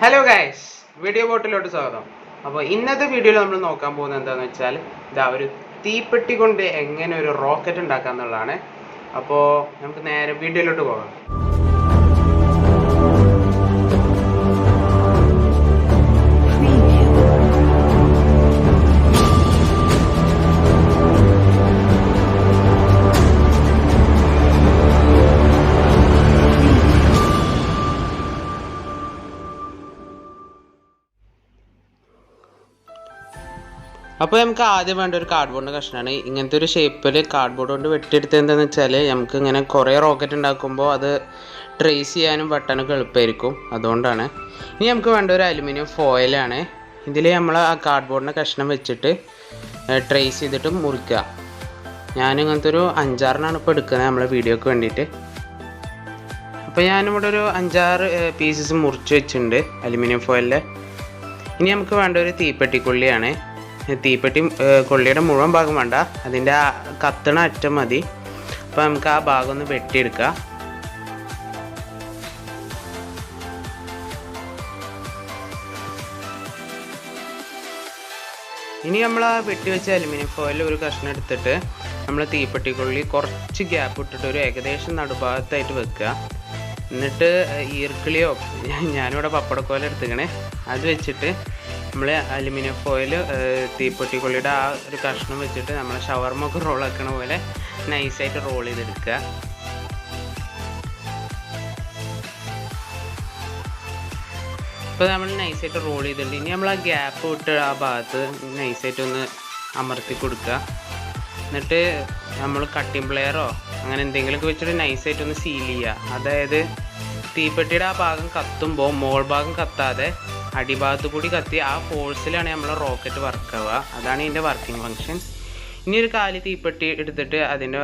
Hello guys, video ബോട്ടിലോട്ട് സ്വാഗതം. അപ്പോൾ ഇന്നത്തെ വീഡിയോയിൽ നമ്മൾ നോക്കാൻ പോകുന്നത് എന്താണെന്ന് വെച്ചാൽ ഇതാ ഒരു തീപ്പെട്ടി കൊണ്ട് എങ്ങനെ ഒരു റോക്കറ്റ് ഉണ്ടാക്കാം എന്നുള്ളതാണ്. അപ്പോൾ നമുക്ക് നേരെ വീഡിയോയിലോട്ട് പോകാം. അപ്പോൾ നമുക്ക് ആദ്യം വേണ്ട ഒരു കാർഡ്ബോർഡിൻ്റെ കഷ്ണമാണ്. ഇങ്ങനത്തെ ഒരു ഷേപ്പിൽ കാർഡ്ബോർഡ് കൊണ്ട് വെട്ടിയെടുത്തത് എന്താണെന്ന് വെച്ചാൽ നമുക്ക് ഇങ്ങനെ കുറേ റോക്കറ്റ് ഉണ്ടാക്കുമ്പോൾ അത് ട്രേസ് ചെയ്യാനും വെട്ടാനൊക്കെ എളുപ്പമായിരിക്കും, അതുകൊണ്ടാണ്. ഇനി നമുക്ക് വേണ്ട ഒരു അലുമിനിയം ഫോയിലാണ്. ഇതിൽ നമ്മൾ ആ കാർഡ്ബോർഡിൻ്റെ കഷ്ണം വെച്ചിട്ട് ട്രേസ് ചെയ്തിട്ട് മുറിക്കുക. ഞാനിങ്ങനത്തെ ഒരു 5-6 ഇപ്പോൾ എടുക്കുന്നത് നമ്മളെ വീഡിയോക്ക് വേണ്ടിയിട്ട്. അപ്പോൾ ഞാനിവിടെ ഒരു 5-6 പീസസ് മുറിച്ച് വെച്ചിട്ടുണ്ട് അലുമിനിയം ഫോയിലിൽ. ഇനി നമുക്ക് വേണ്ട ഒരു തീപ്പെട്ടിക്കൊള്ളിയാണ്. തീപ്പെട്ടി കൊള്ളിയുടെ മുഴുവൻ ഭാഗം വേണ്ട, അതിൻ്റെ ആ കത്തണ അറ്റം മതി. അപ്പോൾ നമുക്ക് ആ ഭാഗം ഒന്ന് വെട്ടിയെടുക്കാം. ഇനി നമ്മൾ ആ വെട്ടി വെച്ച അലുമിനിയം ഫോയിൽ ഒരു കഷ്ണം എടുത്തിട്ട് നമ്മൾ തീപ്പെട്ടിക്കൊള്ളി കുറച്ച് ഗ്യാപ്പ് ഇട്ടിട്ട് ഒരു ഏകദേശം നടുഭാഗത്തായിട്ട് വെക്കുക. എന്നിട്ട് ഈർക്കിളിയോ, ഞാനിവിടെ പപ്പടക്കോല എടുത്തിക്കണേ, അത് വെച്ചിട്ട് നമ്മൾ അലുമിനിയം ഫോയിൽ തീപ്പെട്ടിക്കൊള്ളിയുടെ ആ ഒരു കഷ്ണം വെച്ചിട്ട് നമ്മൾ ഷവർമൊക്കെ റോളാക്കണ പോലെ നൈസായിട്ട് റോൾ ചെയ്തെടുക്കുക. ഇപ്പോൾ നമ്മൾ നൈസായിട്ട് റോൾ ചെയ്തിട്ടുണ്ട്. ഇനി നമ്മൾ ആ ഗ്യാപ്പ് വിട്ട് ആ ഭാഗത്ത് നൈസായിട്ടൊന്ന് അമർത്തി കൊടുക്കുക. എന്നിട്ട് നമ്മൾ കട്ടിംഗ് പ്ലെയറോ അങ്ങനെ എന്തെങ്കിലുമൊക്കെ വെച്ചിട്ട് നൈസായിട്ടൊന്ന് സീൽ ചെയ്യുക. അതായത് തീപ്പെട്ടിയുടെ ആ ഭാഗം കത്തുമ്പോൾ മോൾ ഭാഗം കത്താതെ അടിഭാഗത്ത് കൂടി കത്തി ആ ഫോഴ്സിലാണ് നമ്മൾ റോക്കറ്റ് വർക്കാവുക. അതാണ് ഇതിൻ്റെ വർക്കിംഗ് ഫങ്ഷൻ. ഇനി ഒരു കാലി തീപ്പെട്ടി എടുത്തിട്ട് അതിൻ്റെ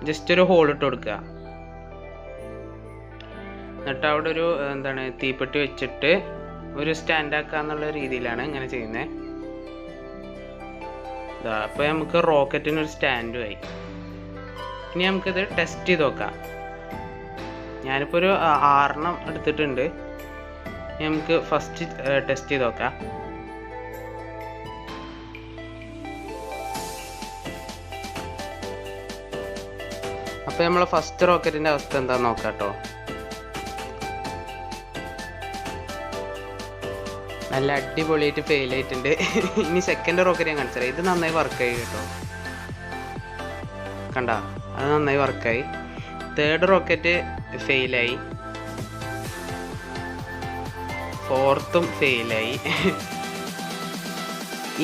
ജസ്റ്റ് ഒരു ഹോൾ ഇട്ട് കൊടുക്കുക. എന്നിട്ട് അവിടെ ഒരു തീപ്പെട്ടി വെച്ചിട്ട് ഒരു സ്റ്റാൻഡാക്കുക എന്നുള്ള രീതിയിലാണ് ഇങ്ങനെ ചെയ്യുന്നത്. അപ്പോൾ നമുക്ക് റോക്കറ്റിനൊരു സ്റ്റാൻഡുമായി. ഇനി നമുക്കിത് ടെസ്റ്റ് ചെയ്ത് നോക്കാം. ഞാനിപ്പോൾ ഒരു 6 എടുത്തിട്ടുണ്ട്. നമുക്ക് ഫസ്റ്റ് ടെസ്റ്റ് ചെയ്ത് നോക്കാം. അപ്പോൾ നമ്മൾ ഫസ്റ്റ് റോക്കറ്റിൻ്റെ അവസ്ഥ എന്താണെന്ന് നോക്കാം കേട്ടോ. നല്ല അടിപൊളിയായിട്ട് ഫെയിൽ ആയിട്ടുണ്ട്. ഇനി സെക്കൻഡ് റോക്കറ്റ് ഞാൻ കാണിച്ചു തരാം. ഇത് നന്നായി വർക്കായി കേട്ടോ, കണ്ട, അത് നന്നായി വർക്കായി. Third rocket ഫെയിലായി, ഫോർത്തും ഫെയിലായി.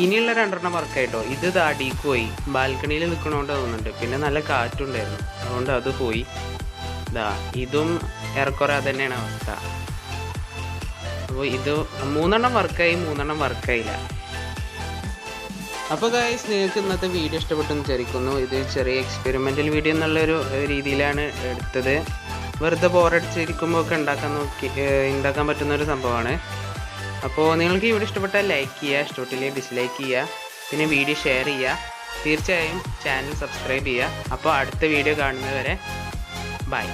ഇനിയുള്ള 2 വർക്കായിട്ടോ. ഇത് അടിക്ക് പോയി, ബാൽക്കണിയിൽ നിൽക്കണോണ്ട് തോന്നുന്നുണ്ട്. പിന്നെ നല്ല കാറ്റുണ്ടായിരുന്നു, അതുകൊണ്ട് അത് പോയി. ഇതും ഏറെക്കുറെ അത് തന്നെയാണ് അവസ്ഥ. അപ്പോൾ ഇത് 3 വർക്കായി, 3 വർക്കായില്ല. അപ്പോൾ ഗൈസ്, നിങ്ങൾക്ക് ഇന്നത്തെ വീഡിയോ ഇഷ്ടപ്പെട്ടെന്ന് വിചാരിക്കുന്നു. ഇത് ചെറിയ എക്സ്പെരിമെൻ്റൽ വീഡിയോ എന്നുള്ളൊരു രീതിയിലാണ് എടുത്തത്. വെറുതെ ബോറടിച്ചിരിക്കുമ്പോൾ ഒക്കെ ഉണ്ടാക്കാൻ പറ്റുന്നൊരു സംഭവമാണ്. അപ്പോൾ നിങ്ങൾക്ക് ഈ വീഡിയോ ഇഷ്ടപ്പെട്ടാൽ ലൈക്ക് ചെയ്യുക, ഇഷ്ടപ്പെട്ടില്ലെങ്കിൽ ഡിസ്ലൈക്ക് ചെയ്യുക, പിന്നെ വീഡിയോ ഷെയർ ചെയ്യുക. തീർച്ചയായും ചാനൽ സബ്സ്ക്രൈബ് ചെയ്യുക. അപ്പോൾ അടുത്ത വീഡിയോ കാണുന്നതുവരെ ബൈ.